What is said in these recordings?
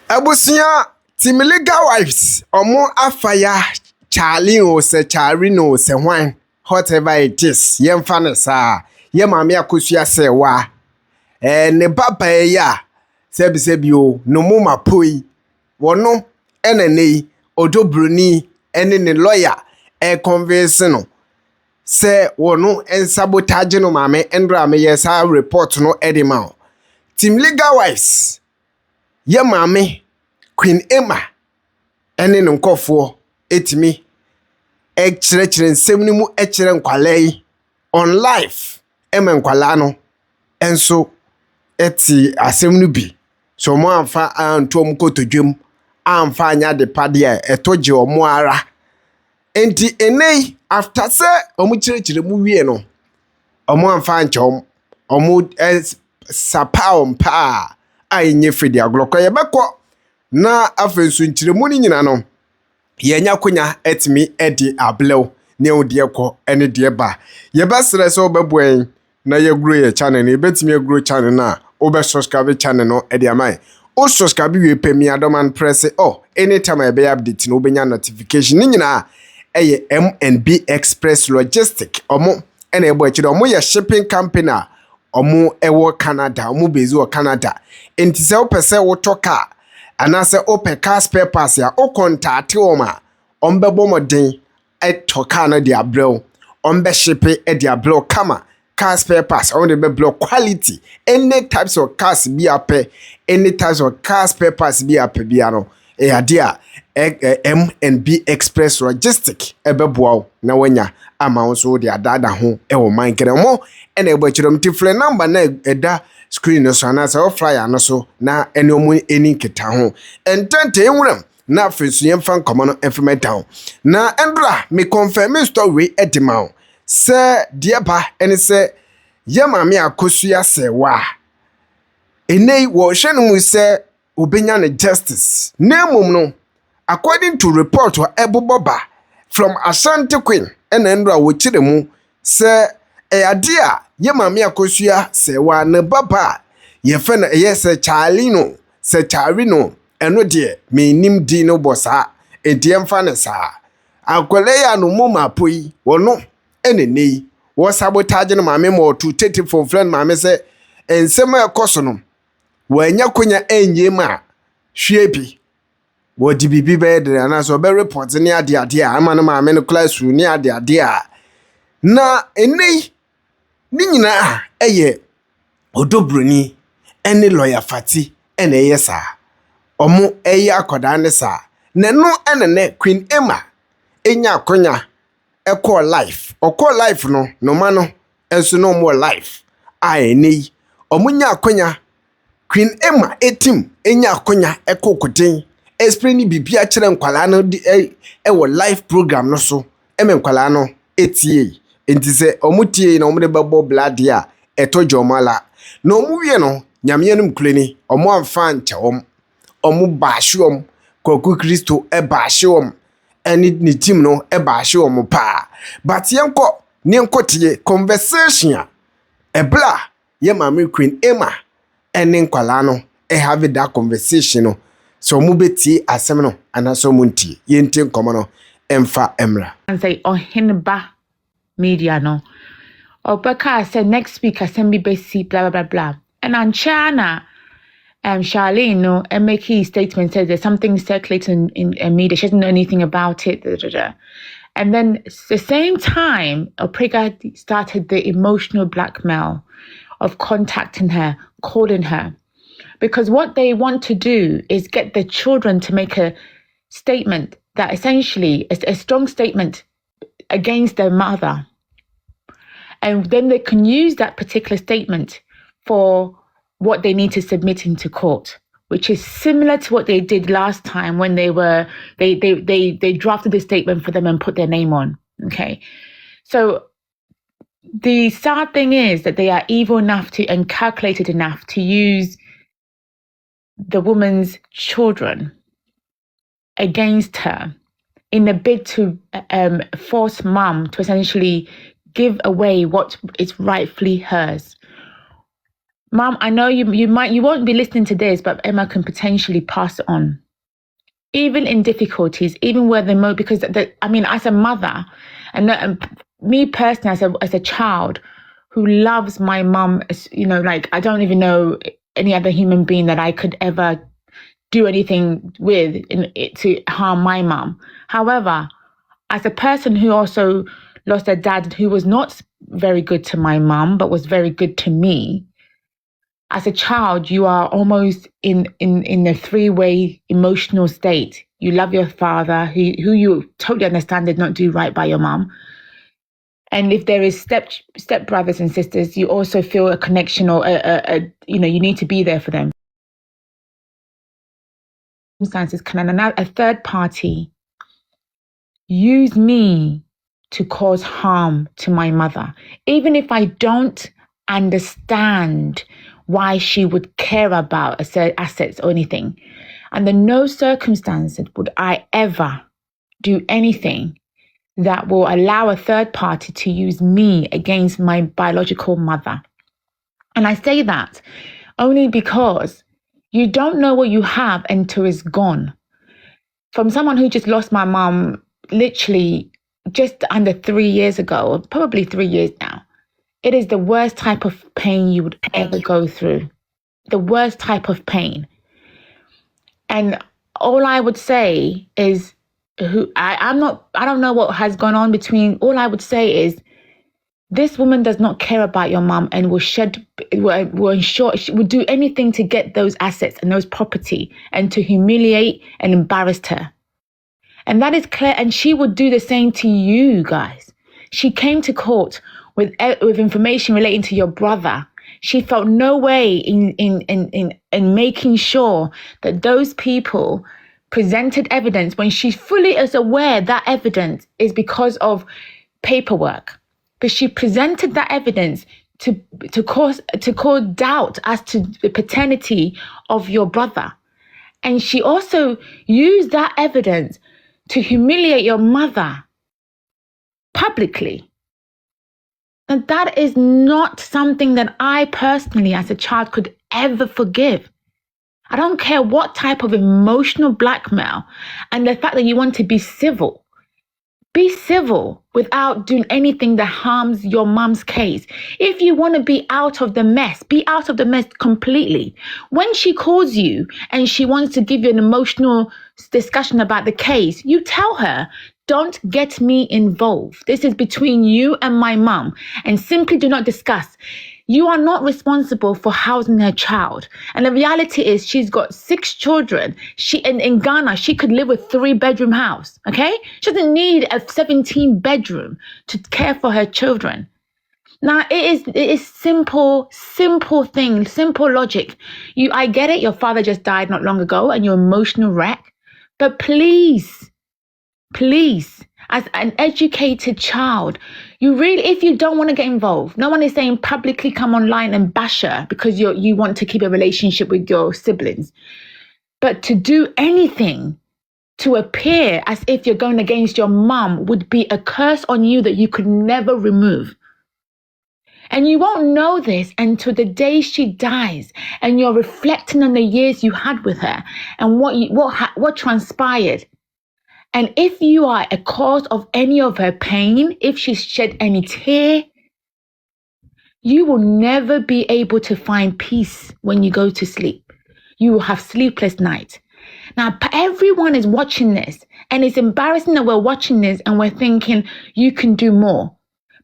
Abusia Team Legal Wives omo afaya Charlie o se Charlie no se hwan whatever it is yemfa ne saa ye maame akosua se wa ne baba ya sebi o no mo mapoi wono enenei odobroni ene ne lawyer convince no se wono sabotage no maame endra me yesa report no edema Team Legal Wives ye maame Queen Emma ene no nkofo etimi ekire nsem ni mu ekire nkwalai on live nkwala no enso eti asem no bi so mo amfa antom kotodwem amfa anya de pade etoje omo ara enti enei after se omo kire mu wie no omo amfa anchom omo sapa ompa ayenye fidi agloko yebekọ na afensu nchiremu ni nyina no yenya konya etimi edi ablew ne odie kọ ene die ba yebesere se obebuen na yegro ye channel ne betimi yegro channel na obe subscribe channel no edi amai o subscribe we pemi adoman press anytime I be update no obenya notification ni nyina eye M&B Express Logistic omo ene ebo akire omo ye shipping company omo ewo Canada omo bezi o Canada enti se opese wo toka anase ope car spare parts ya o contact oma ombebo modin toka na dia brew ombe shipe e dia brew kama car spare parts on the brew quality any types of cars be ape any types of car spare parts be ape biano e adia M&B Express Logistic ebeboa na wanya ama so dia dada ho e wo man kere mo ene ebo chirom tifle number na eda screen no so na so flyer no so na ene omu eni kita ho entente enwuram na afensu yemfa nkomo no information na endra me confirm story edima se die ba ene se ye maame akosua se wa enei wo hwe no mu se obenya ne justice na mum no according to report eboboba from Ashanti Queen ene endra wo kire mu se ade a ye maame akosua se wa ne baba ye fe na ye se Charlie no eno de me nim di no bosa edie mfa ne sa akwale ya no mo mapoi wono enenei wo sabotage no maame mo to 34 friend maame se ensem ekoso no wanya konya enye ma hwie bi wo di bibi be de na so be report ni ade a ama no maame no class ni ade a na enei ni nyina eye odobroni ene lawyer fati ene yesa omo eye akoda ne sa ne no ene ne Queen Emma enya akonya eko life no ma no enso no more life enei omo nya akonya Queen Emma etim enya akonya eko koden explain bibia kire nkwala no ewo live program no so nkwala no etie enti se omutie na omde babo blade a etojo mala na omuwie no nyame enum kuleni omo amfa nchawom omo baashom Kwaku Kristo baashom eni ni team no baashom pa but yenko ni enkotie conversation ebla ye mama Queen Emma eni nkwala no have that conversation no so mu beti asem no anaso muntie yenti nkomo no emfa emra and say Ohinba media no Obeka said next week assembly basi blah blah blah blah and on China Charlene no and make his statement says there's something circulating in media, she doesn't know anything about it, and then the same time Oprega started the emotional blackmail of contacting her, calling her, because what they want to do is get the children to make a statement that essentially is a strong statement against their mother. And then they can use that particular statement for what they need to submit into court, which is similar to what they did last time when they drafted the statement for them and put their name on. Okay. So the sad thing is that they are evil enough to and calculated enough to use the woman's children against her in a bid to force mum to essentially give away what is rightfully hers. Mom, I know you won't be listening to this, but Emma can potentially pass it on. Even in difficulties, even where because as a mother, and me personally as a child who loves my mom, like I don't even know any other human being that I could ever do anything with to harm my mom. However, as a person who also lost a dad who was not very good to my mom, but was very good to me, as a child, you are almost in a three-way emotional state. You love your father, who you totally understand did not do right by your mom. And if there is step brothers and sisters, you also feel a connection, or you need to be there for them. Circumstances, can a third party use me to cause harm to my mother, even if I don't understand why she would care about assets or anything? Under no circumstances would I ever do anything that will allow a third party to use me against my biological mother. And I say that only because you don't know what you have until it's gone. From someone who just lost my mom literally just under 3 years ago, probably 3 years now, it is the worst type of pain you would ever go through. The worst type of pain. And all I would say is, I don't know what has gone on between. All I would say is, this woman does not care about your mom and will ensure she will do anything to get those assets and those property and to humiliate and embarrass her. And that is clear. And she would do the same to you guys. She came to court with information relating to your brother. She felt no way in making sure that those people presented evidence when she fully is aware that evidence is because of paperwork. But she presented that evidence to cause doubt as to the paternity of your brother. And she also used that evidence to humiliate your mother publicly. And that is not something that I personally, as a child, could ever forgive. I don't care what type of emotional blackmail and the fact that you want to be civil. Be civil without doing anything that harms your mom's case. If you want to be out of the mess, be out of the mess completely. When she calls you and she wants to give you an emotional discussion about the case, you tell her, don't get me involved. This is between you and my mom, and simply do not discuss. You are not responsible for housing her child. And the reality is she's got 6 children. In Ghana, she could live with 3-bedroom house, okay? She doesn't need a 17-bedroom to care for her children. Now, it is simple thing, simple logic. I get it, your father just died not long ago and you're an emotional wreck. But please, as an educated child, if you don't want to get involved, no one is saying publicly come online and bash her because you want to keep a relationship with your siblings. But to do anything to appear as if you're going against your mom would be a curse on you that you could never remove. And you won't know this until the day she dies and you're reflecting on the years you had with her and what transpired. And if you are a cause of any of her pain, if she shed any tear, you will never be able to find peace when you go to sleep. You will have sleepless nights. Now, everyone is watching this, and it's embarrassing that we're watching this and we're thinking you can do more.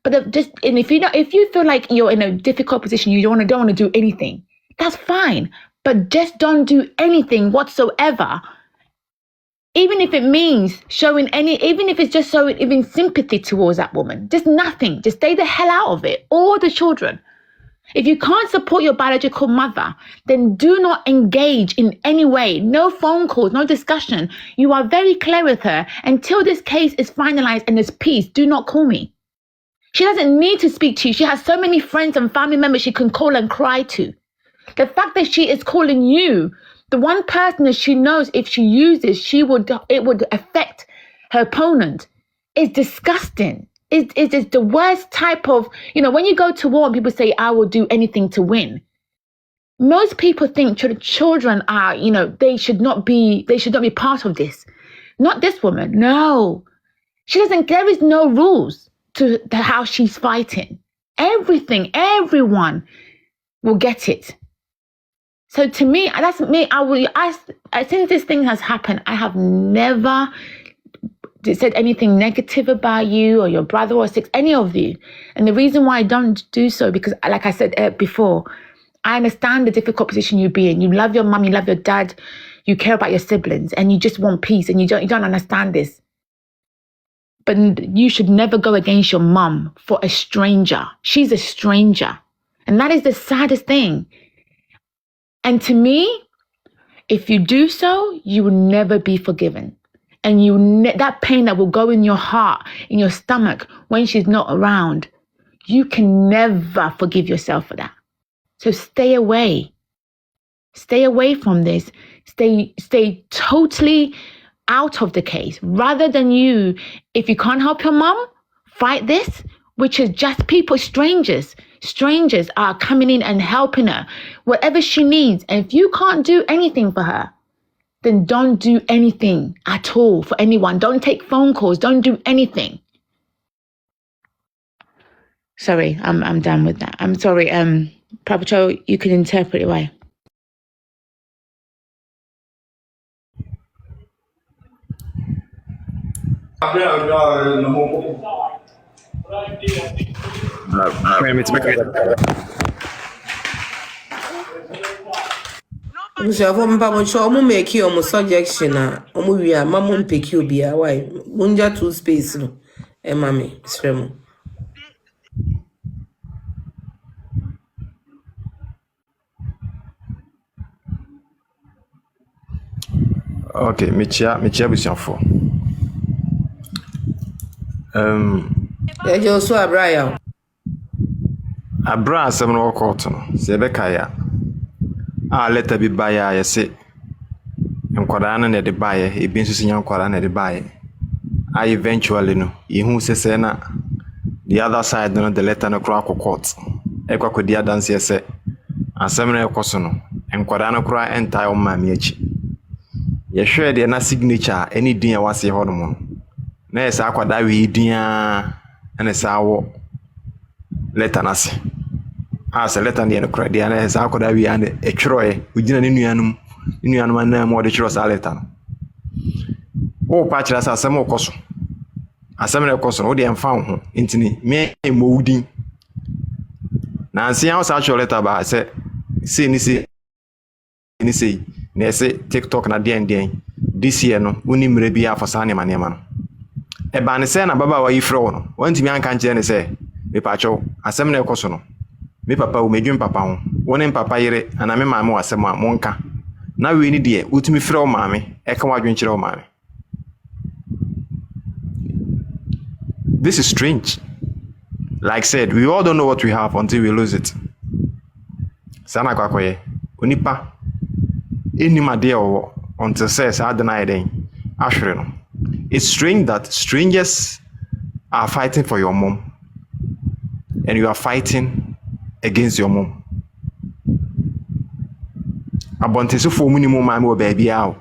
But if you feel like you're in a difficult position, you don't want to do anything, that's fine. But just don't do anything whatsoever. Even if it means even if it's just showing sympathy towards that woman, just nothing, just stay the hell out of it. All the children. If you can't support your biological mother, then do not engage in any way. No phone calls, no discussion. You are very clear with her. Until this case is finalized and there's peace, do not call me. She doesn't need to speak to you. She has so many friends and family members she can call and cry to. The fact that she is calling you, the one person that she knows if she uses, it would affect her opponent, is disgusting. It's the worst type of, when you go to war and people say, I will do anything to win. Most people think children are, they should not be part of this. Not this woman. No. There is no rules to how she's fighting. Everyone will get it. So to me, that's me. Since this thing has happened, I have never said anything negative about you or your brother or any of you. And the reason why I don't do so, because like I said before, I understand the difficult position you be in. You love your mum, you love your dad, you care about your siblings, and you just want peace, and you don't understand this. But you should never go against your mum for a stranger. She's a stranger. And that is the saddest thing. And to me, if you do so, you will never be forgiven. And that pain that will go in your heart, in your stomach, when she's not around, you can never forgive yourself for that. So stay away. Stay away from this. Stay totally out of the case. Rather than if you can't help your mom, fight this, which is just people, strangers. Strangers are coming in and helping her, whatever she needs. And if you can't do anything for her, then don't do anything at all for anyone. Don't take phone calls. Don't do anything. Sorry, I'm done with that. I'm sorry. Papacho, you can interpret it away. Bushafo mpamocho omu make omu suggestion omu wia mamu mpeki obi a why munja two space no mami sremo. Okay, Michia bushafo. Ejo so abraya. Abra asem no court no. Se beka ya. Letter bi ba ya yese. Nkwada na de ba ya, ebi nso sinya nkwada na de ba ya. Eventually no, ihu sese na the other side no the letter no kra court. Ekwa kodi adanse yese. Asem no ekoso no. Nkwada no kra enta o ma mi achi. Ye hwe de na signature any din ya wase ho no mo. Na esa akwada wi din a na esa wo letter na se. Se letter ne kra de na esa akwada wi an etwroe ugina ne nuanum na mo de twro sa letter no. O pa kira sa asem okoso. Asem na ekoso no de emfa ho ntini me mo udin. Na anse ya sa twro letter ba se ni se na ese TikTok na den this year no uni mre bia afasa ne manema no e ba ne se na baba wa yifro no wantimi anka nche ne se me pacho asem na ekoso no me papa o medwin papa ho woni papa yire ana me maame wasem a monka na we ni de utimi frɛ o maame e ka wadwen kyerɛ o maame. This is strange. Like said, we all don't know what we have until we lose it. Sana kwakoye onipa enimade o until says I deny den ahwere no. It's strange that strangers are fighting for your mom and you are fighting against your mom. Abonteso fo munimo maame o baabi a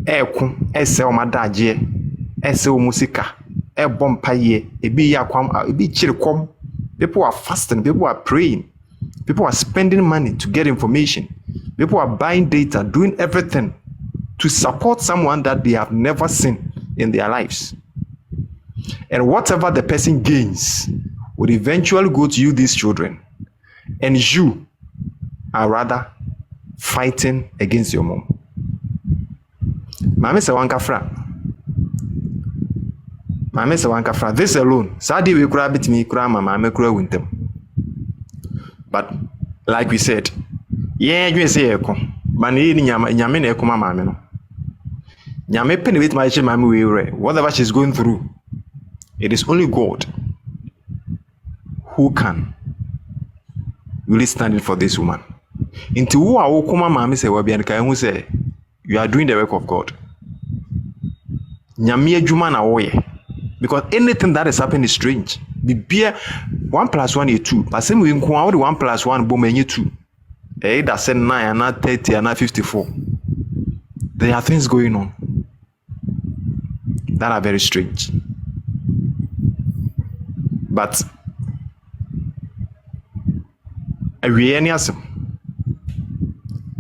eko ese o madaje ese o musika e bompaye ebi yakwam ebi chirikom. People are fasting, people are praying, people are spending money to get information. People are buying data, doing everything to support someone that they have never seen in their lives. And whatever the person gains would eventually go to you, these children. And you are rather fighting against your mom. Mame se wanka fra. This alone, sadi we kura bitimi kura mama kura wintem. But like we said, yeah, you say eko. Mani nyame na eko mama no. Nyame pen with my mama we whatever she's going through. It is only God who can really stand in for this woman. Into who are okuma mama say we bian kai hu say you are doing the work of God. Nyame adwuma na wo ye. Because anything that is happening is strange. Be 1 + 1 is 2. But same we nko 1 + 1 bom enye 2. either say 9 and 30 and 54. There are things going on that are very strange. But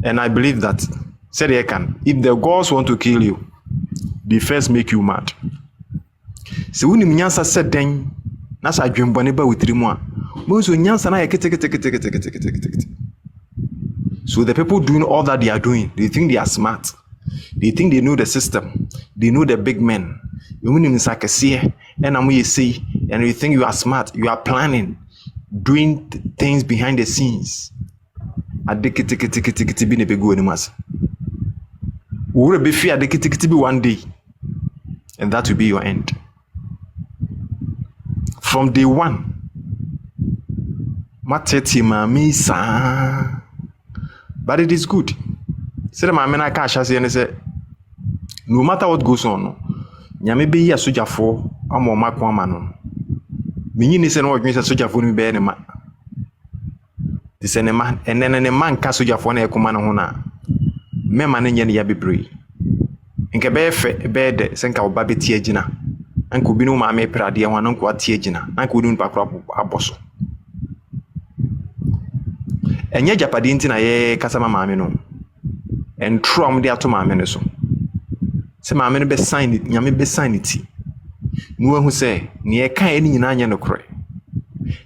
and I believe that said they can. If the gods want to kill you, they first make you mad. So when nyansa said then that's a dream boneba with 3 more. Most nyansa na so the people doing all that they are doing, they think they are smart. They think they know the system. They know the big men. You mean and I'm you see, and you think you are smart. You are planning, doing things behind the scenes. Adekiti be ne begu animas. We will be fear adekiti be one day, and that will be your end. From day one, mateti mami sa, but it is good. Say the mama na cash as and say, no matter what goes on, nyame be ya soja for amo makwa mano. Minyi ni se no odwen se soja for ni be ne ma. Di se ne ma enen ne man ka soja for na ekoma ne ho na. Me ma ne nye ne ya bebre. Nke be fe be de se nka oba beti agina. Anka obi no ma me prade ho anko atie agina. Anka odu npa kra aboso. Enye japade nti na ye kasa ma me no. And trom de ato ma me ne so. Se ma me no be sign it, nyame be sign it. Nu ahu se ne e kan eni nyina anya no kore.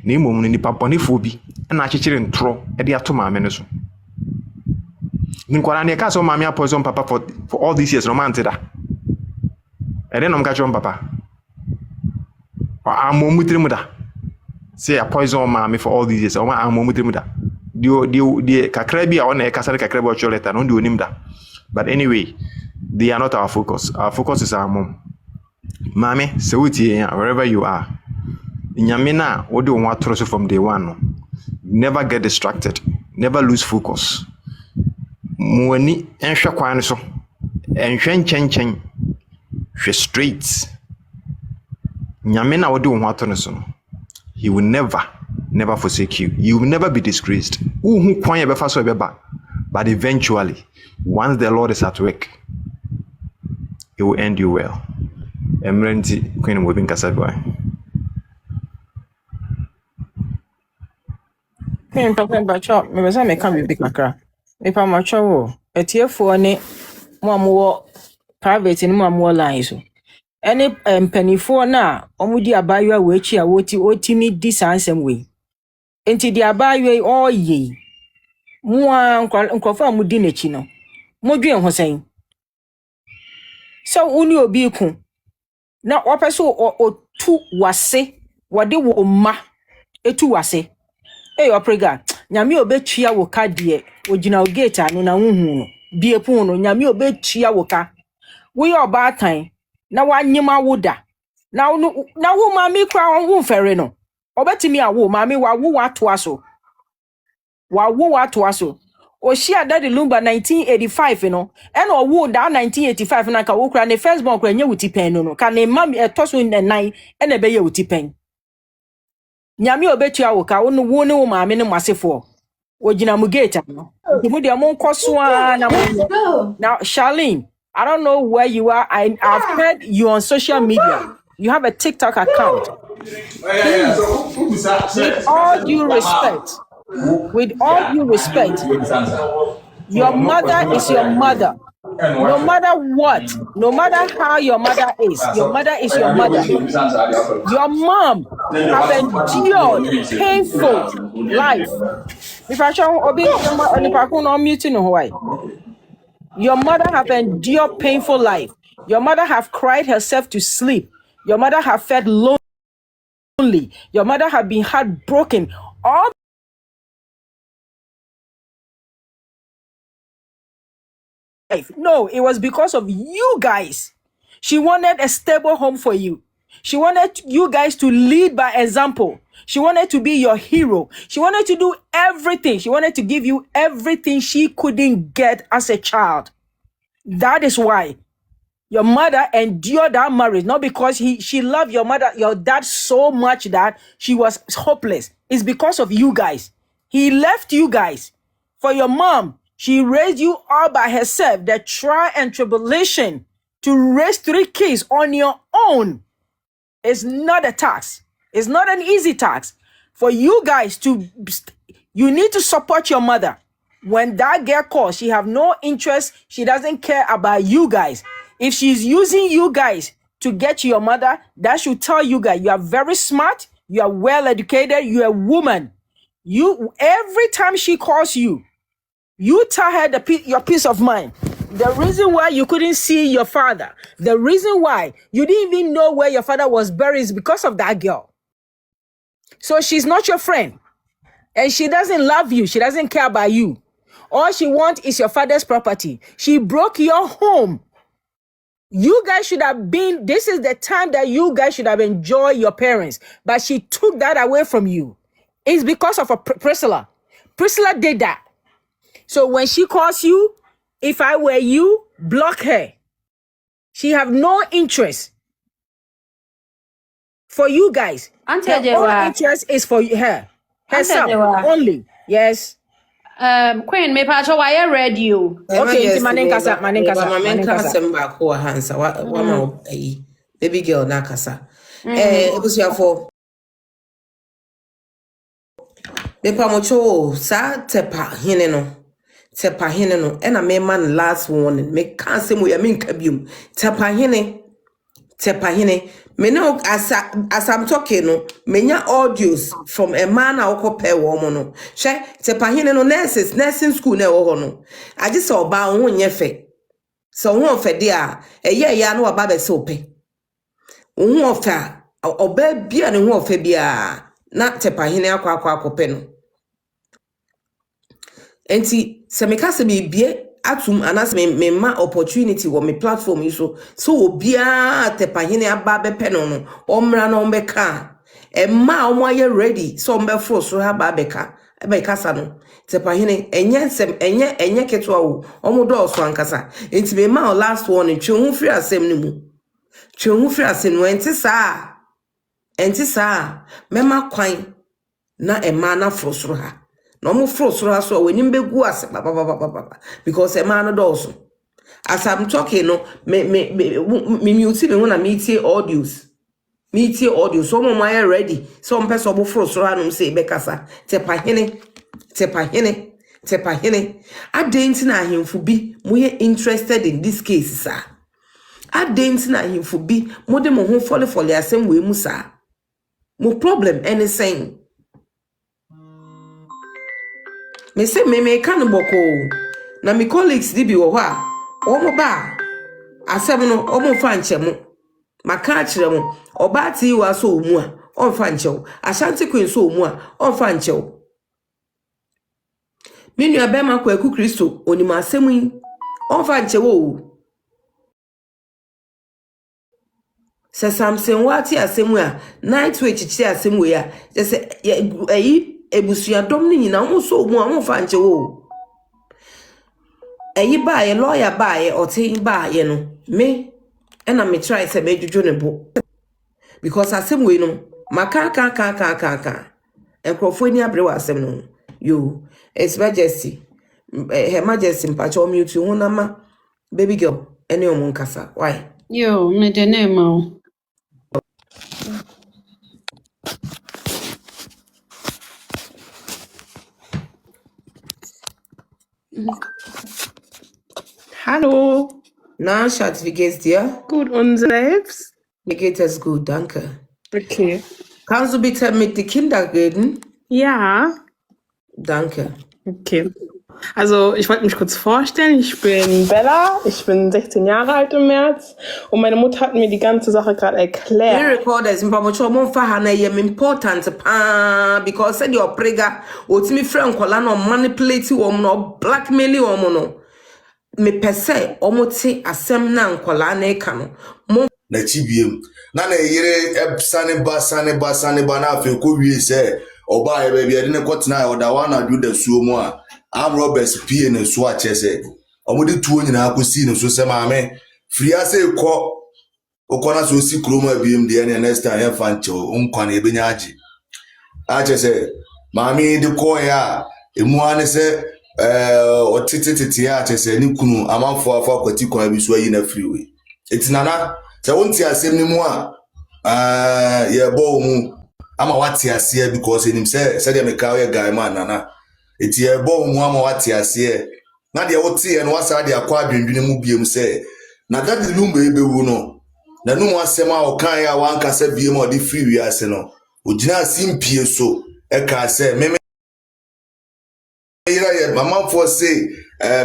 Na imom no nipa bonefo bi na akekere ntro e de ato ma me ne so. Nkwara ne ka so ma me apoison papa for all these years no man da. E de no mka chom papa. Amomutrim da. Say a poison ma me for all these years. O ma amomutrim da. The kakra bi a ona e kasare kakra bi o choleta no de onim da. But anyway, they are not our focus. Our focus is our mom. Mame, se wuti wherever you are. Nyame na wo de won atoro so from day one no. Never get distracted. Never lose focus. Muani enhwe kwan so. Enhwe nchen. Hwe straight. Nyame na wo de won atoro so no. He will never forsake you. You will never be disgraced. Who kwan ye befa so beba. But eventually, once the Lord is at work, it will end you well. Emrenti Queen Mobin Kasaboy. Queen Papa Bacho, me besa me kan bibi kakra. Me pa macho wo. Etiefo ne mo amowo private ni mo amowo line so. Ene mpanifo na omudi abayo we chi a otimi di sansem we. Enti di abayo oye. Mua nkrofo amudi nechi no. Modwen ho sen. So uni obi ku na wapeso otu wase wade wo ma etu wase oprega nyame obetua wo ka de ogina gate anu na huhu no bie pon no nyame obetua wo ka wo ye oba tan na wanyema woda na wo ma mi kra wo fere no obetimi awo ma mi wa wo wato aso Oshia Daddy Lumba 1985 no and or wood that 1985 na ka wokra ne first born kra nya wuti pen no ka ne mam etoso nnan e na be ye wuti pen nyame obetua wo ka wo ne wo ma me ne masefo ogina mu gate no mu de mo nkoso na mo now Charlene, I don't know where you are. I've heard you on social media. You have a TikTok account. Please, with all due respect, your mother is your mother. No matter what, no matter how your mother is your mother. Your mom have endured painful life. If I show your mother have endured painful life. Your mother have cried herself to sleep. Your mother have felt lonely. Your mother have been heartbroken. All life. No, it was because of you guys. She wanted a stable home for you. She wanted you guys to lead by example. She wanted to be your hero. She wanted to do everything. She wanted to give you everything she couldn't get as a child. That is why your mother endured that marriage, not because she loved your dad so much that she was hopeless. It's because of you guys. He left you guys for your mom. She raised you all by herself. The trial and tribulation to raise 3 kids on your own is not a task. It's not an easy task. For you guys you need to support your mother. When that girl calls, she have no interest. She doesn't care about you guys. If she's using you guys to get to your mother, that should tell you guys you are very smart. You are well educated. You are a woman. Every time she calls you, you tell her your peace of mind. The reason why you couldn't see your father, the reason why you didn't even know where your father was buried is because of that girl. So she's not your friend. And she doesn't love you. She doesn't care about you. All she wants is your father's property. She broke your home. You guys should have this is the time that you guys should have enjoyed your parents. But she took that away from you. It's because of Priscilla. Priscilla did that. So when she calls you, if I were you, block her. She have no interest for you guys. Auntie Her Ajewa. only interest is for her. Herself Ajewa. only. Yes. Queen, me pacho why radio. Okay, it's Manenkasa. Mbako hansa wa baby girl nakasa. Ebusuafo. Me pamocho sa tepa hene no. Ena me man last warning. Me can't say mo ya me nka biom. Tepa hene. Me no as I'm talking no, menya audios from a man a okope wo no. She tepa hene no nursing school na wo ho no. Age se oba ho nye fe. So ho fe de a eye ya no oba be se ope. Ho fe a oba bia ne ho fe bia na tepa hene akwa akope no. Enti se me ka se bibie atum anas me ma opportunity wo me platform yi so obia tepahene aba be pe no omra no mbeka e ma omo aye ready so mbe fro so ha ba beka e be kasa no tepahene enye ketwa wo omo do so ankasa enti me ma last one twe hu free asem no mu twe hu free asem no enti saa me ma kwan na e ma na fro so ha no mo fro so so we nim begu ase because e man no also as I'm talking no me mute me when I meet audios so mo my ready so mo person bo fro so anum say bekasa tepa hene adenti na ahemfo bi mo ye interested in this case sir adenti na ahemfo bi mo de mo ho fole asem we mu sir mo problem anything. Me say me kan boko na me colleagues di bi wo ho a omo ba asem no omo fa nchemu maka akire mo oba ti wa so omu a on fa nchew Ashanti Queen so omu a on fa nchew me nua be ma Kwaku Kristo onima asem yi on fa nchew o se Samson wati asem a night we chichi asem we a se eyi ebusuya dom ni nyina mo so omu a mo fa nchew o eyi ba ye lawyer ba ye otin ba ye no me ena me try say me juju ne bo because asem we no maka enkrofo ni abre wa asem no yo it's majesty her majesty mpacho mute hu na ma baby girl ene omun kasa why Yo, me de name. Hallo, na Schatz, wie geht's dir? gut und selbst? Mir geht es gut, danke. Okay. Kannst du bitte mit den Kindern reden? Ja, Danke. okay. Also ich wollte mich kurz vorstellen, ich bin Bella, ich bin 16 Jahre alt im März und meine Mutter hat mir die ganze Sache gerade Me erklärt. recorders mpamocho mo fa ha na ye important pa because said your prega otimi friend kola no manipulate wo no blackmail wo no me pese omote asem na nkola na eka no mo na chibiem na yire sane ba na afi ko wie se oba ye be bi ne kotena oda wa na do da suo mu a am robbers pie ne so a chese omode tuo nyina akosi ne so se maame free ase ko okona so si kroma biem de ne next time fa nche onkwa na ebenya age a chese maame de ko ya emu ane se otititi ya chese ni kunu amanfo afa kwati kwa bi so yi na freeway etinana se wonti asem ni mu a ye bo mu ama wati ase because enim se de meka ye guy man nana eti ye bo mu ama wati ase na de wote ye no wasa de akwa adwendwene mu biem se na dadi lumba ebewu no na numu asem a okan ya wanka se biem o de freeway ase no ogina simpie so e ka se meme Mira ye mama for say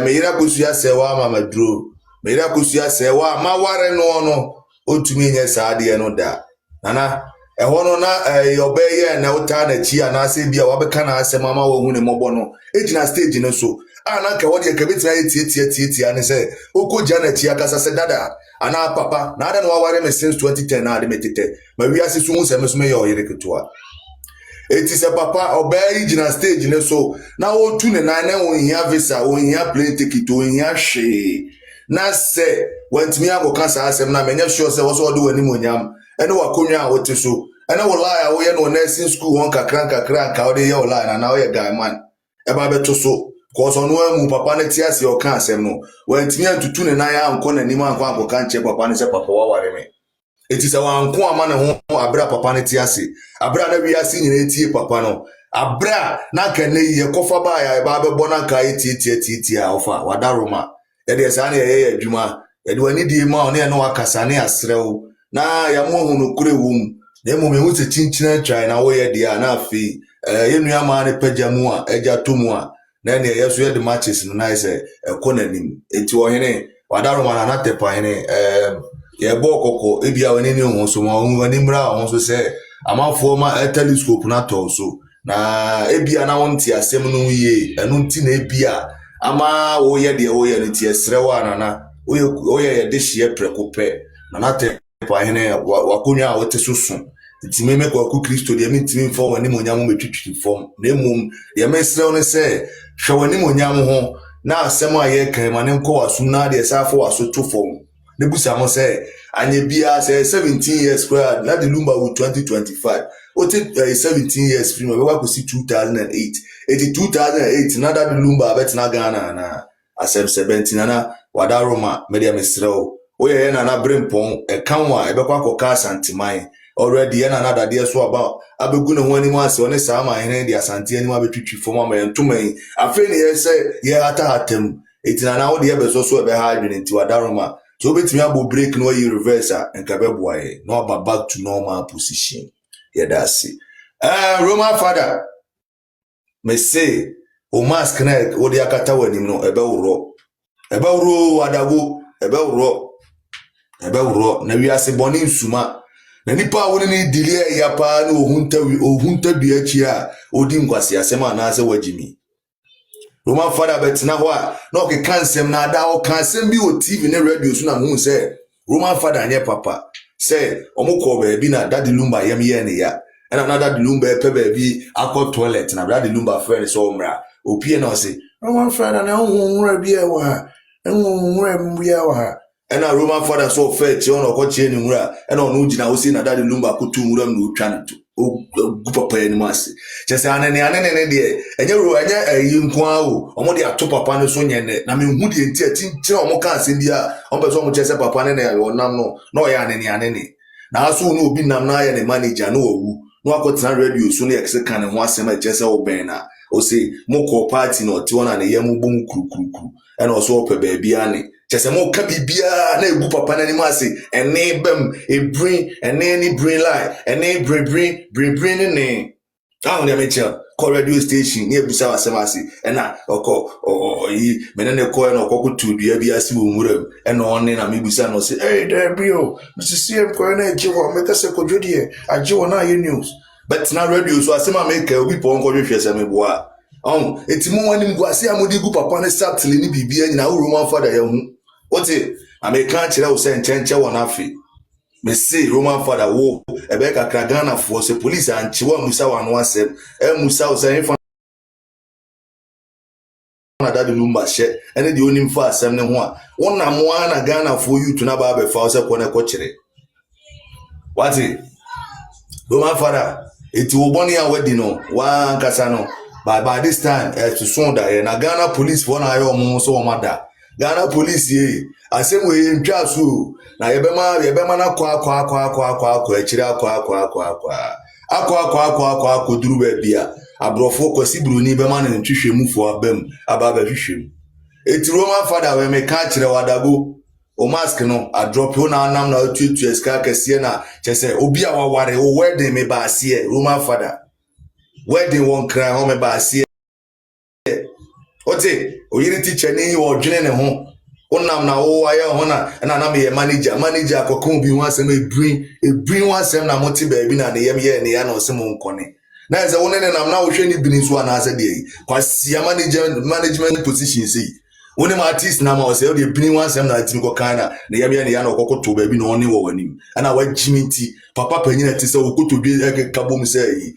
mira kusuya sewa mama dro mira kusuya sewa ma ware no otumi nye saade no da nana eho no na obeye na uta na chi ana se bia wabeka na ase mama wo hu ne mobo no ejina stage no so ana ka wode ka betina tie ane se okoja na chi akasa se dada ana papa na ada no ware me since 2010 na ade metete ma wi ase so hu se me so me yo yere ketua eti se papa obey jina stage ne so na o tu ne na na o hia visa o hia plane ticket o hia hwe na se wantimi agoka sa asem na menye sure se wo so do wani monyam ene wakonwa a wote so ene wo lie wo ye no nursing school won kakran ka o de ye wo lie na o ye guy man e ba beto so cause onu amu papa ne ti ase o ka asem no wantimi antutu ne na ya anko na nima anko agoka nche papa ne se papa wa ware me eti se wanko ama ne ho abra papa ne ti ase abra na wi ase nyina etie papa no abra na ka ne ye kofa ba ya ba be bona ka etie a ofa wadaroma ye de sa na ye adwuma ye de wani di ma one no akasa ne asrew na ya mo hu no kure wum na mo me hu se chinchina try na wo ye dia na afi ye nua ma ne pajamu a eja tomu a na ne ye so ye de matches no na se ekonanim eti wo hene wadaroma na na tepa hene ye bo koko ebia wani ne ho so ma wani mra ho so se amafo ma telescope na to so na ebia na wonti asem no ye enu nti na ebia ama wo ye de wo ye no ti esrewa nana wo ye de hie prekope na na te pa hene wakonwa a wote susu nti meme kwa ku Kristo de mitimi fo wani monyam metwitwi fom na emum de mesrew ne se hwe wani monyam ho na asem a ye kan ma ne nko wasu na de safo wasu to fom ne busa mo se anye bia se 17 years square na de lumba with 2025 o te 17 years free we wa see 2008 2008 na da de lumba bet na Ghana na asem 17 na wadaroma media mesrew o ye na brempon e kanwa e bekwa koka santimai already ye na da de so about abegu ne ho ani mu ase one sa ma hene de asante ani mu abetwitwi fom ama yentumai afi ne ye se ye atahatem etina na wo de ye beso so e be ha adwene nti wadaroma so betimi abo break no yi reverse enka beboaye no aba back to normal position yedasi Roman father me say o mask na o de akata wanim no ebe wuro adago ebe wuro na wi ase boni nsuma na nipa woni ni dile ya pa na ohunta bi achi a odi nkwase asema na ase wagimi Roman father betina ho a na o ke kansem na ada o kansem bi o TV ne radio so na hu se Roman father anye papa se omukọ be bi na daddy lumba yem ye ne ya and na daddy lumba e pe be bi akọ toilet na daddy lumba friend so omra opie na o se Roman father na hu nwura bi e wa and a Roman father so fetch on or coach any nwura and on ujina o se na daddy lumba kutu nwura no twa na to o papa ni masi chese anene de enye yinko awo omo de ato papa no so nyene na me hu de enti atintin omo ka asem bia on be so omo chese papa ne na onam no ya anene na aso no obi nam na ya ne manager no owu no akotena radio so ne ekse kan ho asem a chese o ben na o se mo ko party no ti wona ne yam bom kurukuru e na o so pe ba bia ne chese mo ka bibia na egu papa na ni masi ene bem e bring ene ni bring lie ene bring ne ahun ya mecha call radio station ni ebusa wasemasi ena oko yi menene ko na oko kutu dua bia si wo nwuram ena onne na mebusa no se there bio Mr. CM ko na eje wo meka se ko dwodie age wo na ye news but na radio so asema make obi po nko hwehwe se meboa etimu wani mguase amodi gu papa ne subtly ni bibia nyina wo Roman father ya hu ote American kire wo se nchenche wo na afi me say Roman father wo ebe kakra Ghana for se police anchi wa musa wa no asem musa o se info na daddy lumba she ene de onim fa asem ne ho a wona mo na Ghana for you to na ba be fa se ko ne ko kire what Roman father eti wo boni a wedi no wa nkasa no by this time to soon that na Ghana police for na yo mo so mada Ghana police ye asem we ntwa so na yebema na kwa echiri akwa duru ba bia abrofo kwasi bruni bema na ntwehwe mu fo abam aba ba hwehwem eti Roman father we me ka kire wadago o mask no a drop you na anam na tutu eska kese na chese obi a waware o wedding me ba ase Roman father wedding won cry ho me ba ase ote oyiri teacher ni o dwene ne ho onam na wo aye ho na me manager akoko bi ho asem e bring one sem na moti ba bi na ne yem ye ne ya na osem nkone na eze wo ne nam na wo hwe ni bini so na ase de kwasi management position sei woni ma artist na ma o say o de bini one sem na atimi ko kan na ne yem ye ne ya na okoko to ba bi na oni wo wanim ana wa jiminti papa panyina ti se wo koto bi kabom sei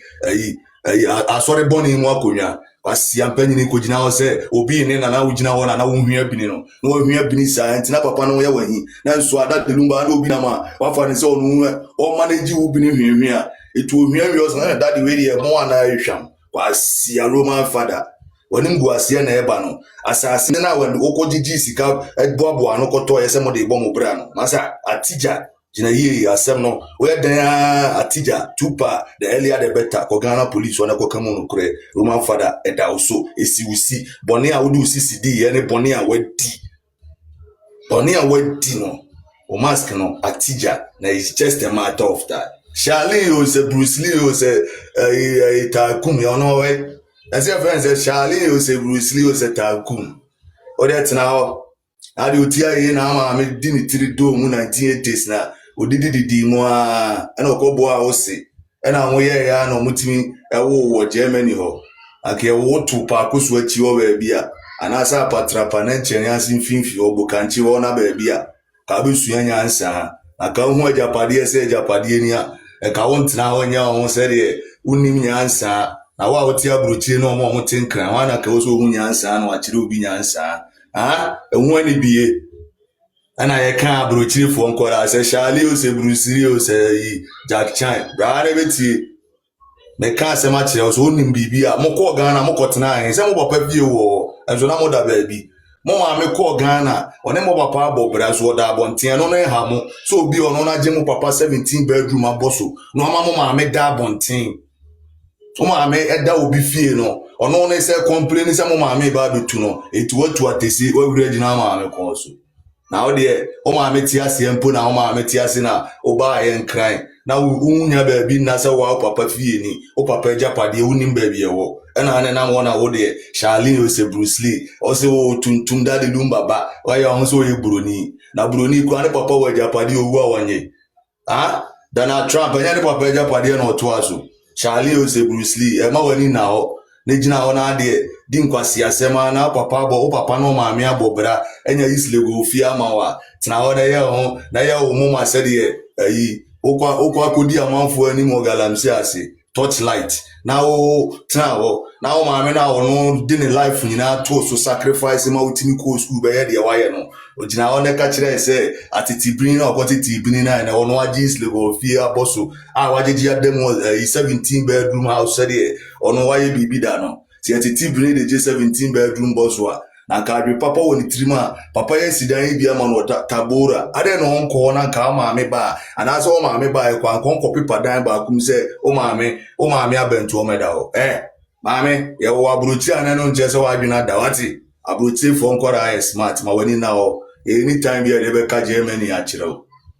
asore boni mu akonwa wasi ampanyini ko gina ho se obi ne na wugina ho na wo hwia bini no na wo hwia bini sa ntina papa no ye wahi na nso ada delumba na obi na ma wafa ne se onu o manage wo bini hwia etu hwia so na daddy we dey mo ana hwam wasi Roman father woni mgu asie na eba no asase na wen okogigi sika eboabo ano koto ye se mo de bo mo bra no masa atija jina ye asem no we den atija tupa the earlier the better ko Ghana police wona ko kamo no kure Roman father eda also esiwusi boni a wodi usisi ye ne boni a wadi no o mask no atija na is just a matter of that Charlie o se Bruce Lee o se Takum you know we as your friend say Charlie o se Bruce Lee o se Takum o de tena ho ade otia ye na ama me di ni tiri do mu 1980s na odididi mu a na okobo a o se na mo ye ya na mutimi wo Germany ho ake wo tu pa koso achi wo ba bia anasa patrapa na nchen asin finfi obukanchi wo na ba bia ka be suya nyansa aka hu ajapade se ajapade ni a ka won tena ho nya ho se de unim nyansa na wa oti abrochire no mo tinkran wa na ka wo so hu nyansa na wa chire obi nyansa ehun ani biye ana ye kan abrochire fo nkora se Charlie o se Bruce Lee o se Jack Chan bra na beti me ka se ma kire so onim bibia mo ko Ghana mo ko tena he se mo papa bie wo enzo na mo da ba bi mo ma me ko Ghana one mo papa abobra so da abonten no na ha mo so obi ono na je mo papa 17 bedroom aboso no ma me da abonten o ma me eda obi fie no ono na se complain se mo ma me ba betu no etu otu atesi we wure gina ma me ko so na o de o ma me ti ase empo na o ma me ti ase na o ba ye nkran na unya ba bi na se wa papa fie ni o papa japade unim ba bi e wo na na mo na o de Charlie o se Bruce Lee o se o tuntum dade lumba ba wa ya ho so ye buroni na buroni ko ane papa wa japade owu awanye Donald Trump anya ne papa japade na o to aso Charlie o se Bruce Lee e ma wani na ho ne gina ho na de di nkwasi asema na papa bo o papa no ma me abobra enya islego ofia ma wa tena ho na ye ho na ye o mo ma se de ayi okwa kodi amanfo ani mo galamsi ase torchlight na o tena ho na o ma me na o no di ne life nyina to so sacrifice ma utimi ko school be ye de wa ye no o gina ho ne ka kire se atitibrin na okotitibrin na o no agi islego ofia boso wajeji adem 17 bedroom house de o no wa ye bibi da no si atitibrin de 17 bedroom boso na kadwe papa woni trima papa ye sidan bia ma no tabora ade no onko na nka ma me ba anaso o ma me ba e kwa nko paper dan ba kum se o ma me abentu o meda ho ma me ye wo abrochi ana no nche se wa dwena da wati abrochi fo nkora smart ma wani na ho anytime bia de be ka Germany a kire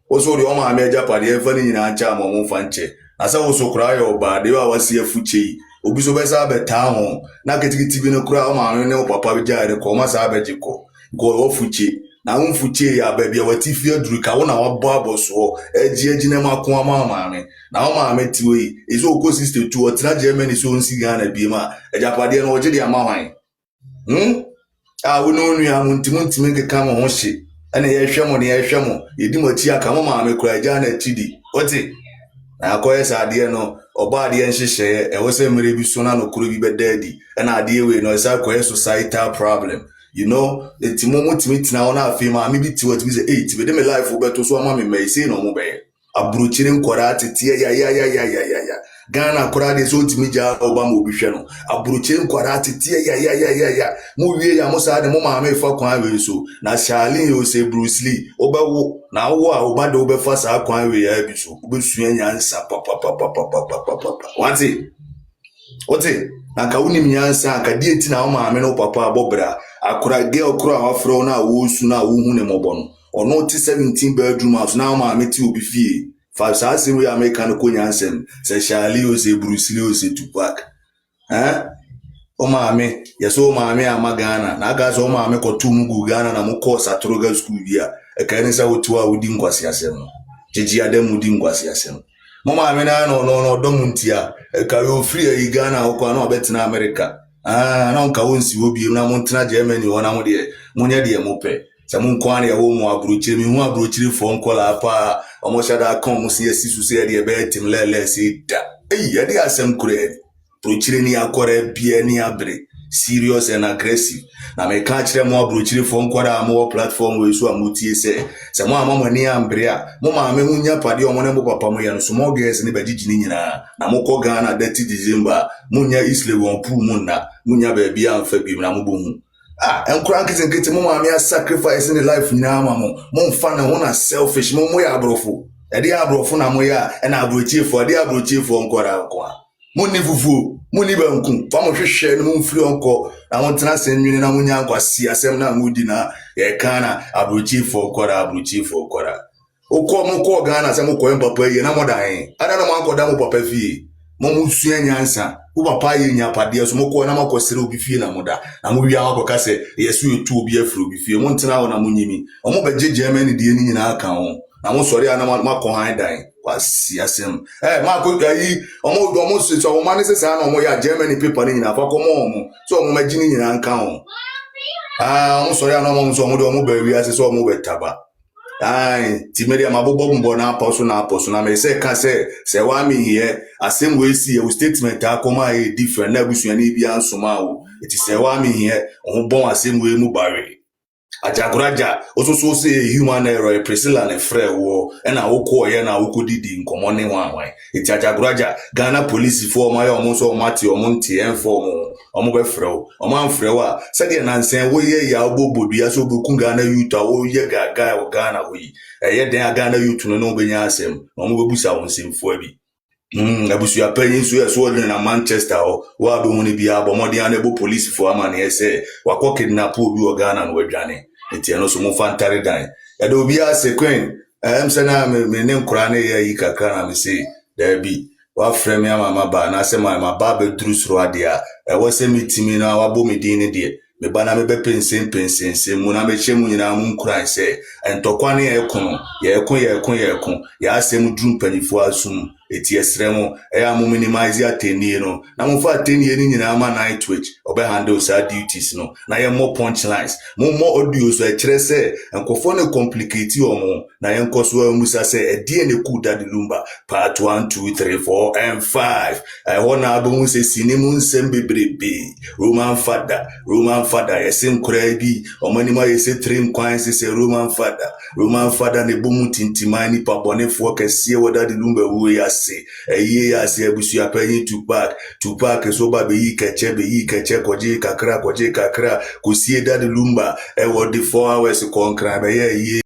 o so de o ma me japade e fa ni nyina ancha ma mo fa nche na se wo so kura yo ba de wa wasi afuche obi so be sa beta ho na ketikiti bi no kura o ma no ne o papa bi jare ko ma sa beji ko go ofuche na unfuche ya ba bia wati fie duru ka wo na wa bo aboso eji ne makon ama me na o ma me ti we ezo okosi state 2 otra Germany so nsi Ghana bi ma ejapade no oje de ama hwan wo no nu ya muntimuntimi keka mo ho hye ene ye hwe mo yedi mati aka mo ma me kura ja na tidi oti na akoye sa ade no oba ade nhihye e wo se mere bi so na no kuro bi bedadi na ade we no sa akoye societal problem you know etimo mutimitna ona afi ma mi bi ti what bi say ti be de me life wo beto so ama me mai say no mo be abruchire nkora tete ya Ghana koraa de so ntimi gya Obama obihwe no abroche nkwara tetie ya mo wie ya mo saa de mo maame fa kwan we so na Charlene o se Bruce Lee obewo na wo a obade obefa saa kwan we ya bi so obesua nyansa papa Ote na ka woni nyansa ka die ti na wo maame no papa abobra akora girl kora afro na wo su na wo hu ne mobo no ono ti 17 bedroom house na wo maame ti obi fie fa saa se we America no ko nyansem se Charlie o se Bruce Lee o se Tupac o maame yeso o maame amagana na aga so o maame ko tumugu Ghana na mo course atoroga school bia e ka ni sa wotu a wodi nkwase asem jeji adam wodi nkwase asem mo maame na no domuntia e ka yo free e Ghana o ko na obetena America na nka wonsi obi na mo ntena Germany wona mo de munya de mo pe se mo nkwane ya wo mo abrochire mi hu abrochire fo nkola pa omo shada kan mo si asisu se de be tim lele si da e de asem kure abrochire ni akore bia ni abre serious and aggressive na me ka kire mo abrochire fo nkwara mo platform we so amutie se mo amamo ni ambre a mo ma me hunya pade omo ne mo papa mo ya no small girls ni bagigi ni nyina na mo ko Ghana 30 December munya isle won pu munna munya ba bia amfa bi na mo bohu enkura nkete mo maame a sacrifice in the life nyina mo mfa na ho na selfish mo ya abrofo e de abrofo na mo ya e na abrochifo de abrochifo nkora nko mo ni fufu mo ni banku fa mo hwehwe no mo mfiri onko na mo tena senwini na mo nya nkwasi asem na mo di na ye kana abrochifo nkora okọ mo ko Ghana se mo ko papa ye na mo dan ada na mo ankoda mo papa fie mo musua nyansa wo papa ye nya pade so mo ko na makosere obi fie na moda na mo wi akoka se yesu etu obi afro obi fie mo ntena ho na mo nyimi o mo beje Germany de ni nyina aka ho na mo sori ana makọ han dan wasi asem ma ko yi o mo so mo mane se sa na mo ya Germany paper ni nyina fa ko mo so mo maji ni nyina nka ho mo sori ana mo so mo de mo ba wi ase so mo betaba Timeria mabobo mbo na aposo na me se ka se wa mi here asem we see a statement akoma e different na busua ni bia nsoma wo iti se wa mi here o bon asem we mu bare ajagoraja ososo se human error Priscilla na frɛ wo na wokɔ ye na wokodidi nkomo ne wanwan iti ajagoraja Ghana police for my omo mati omo ntie enfo omo be frɛ wo omo amfrɛ wo se de nansen wo ye ya obobodua so boku Ghana youth a wo ye gaga wo Ghana wo yi ye den Ghana youth no be nya asem omo be busa won semfo abi abusu apanyin so na Manchester wa be huni bia bomodi anebo police for amane ese wakọ kidnap obi o Ghana no wadwane enti eno so mo fantare dan ya do bia sekwen se na me ne nkura na ye yi kakra na me se da bi wa frame ya mama ba na se mama ba be drusro ade a wo se mitimi na wa bo me din ne de me ba na me be pensen mu na me chemu nyina mu nkura se entokwa ne ye kun ya asem drum panifo asum eti esremo mo minimize atenie no na mo fa atenie ni nyina ama night twitch obe handle sa duties no na ye more punchlines mo audio so e kire se enkofo ne complicate omo na ye nkoso amusa se e die ne ku Daddy Lumba part 1 2 3 4 and 5 wona abu se sinimu nsem bebrebe Roman father yesim kura bi omanima yese trim kwanse se Roman father ne bomu tintimani pabonefo kese wo Daddy Lumba wo ya se ya se abusu apanyi Tupac so ba be yi keche koje kakra kosie Daddy Lumba wo the 4 hours konkra be ye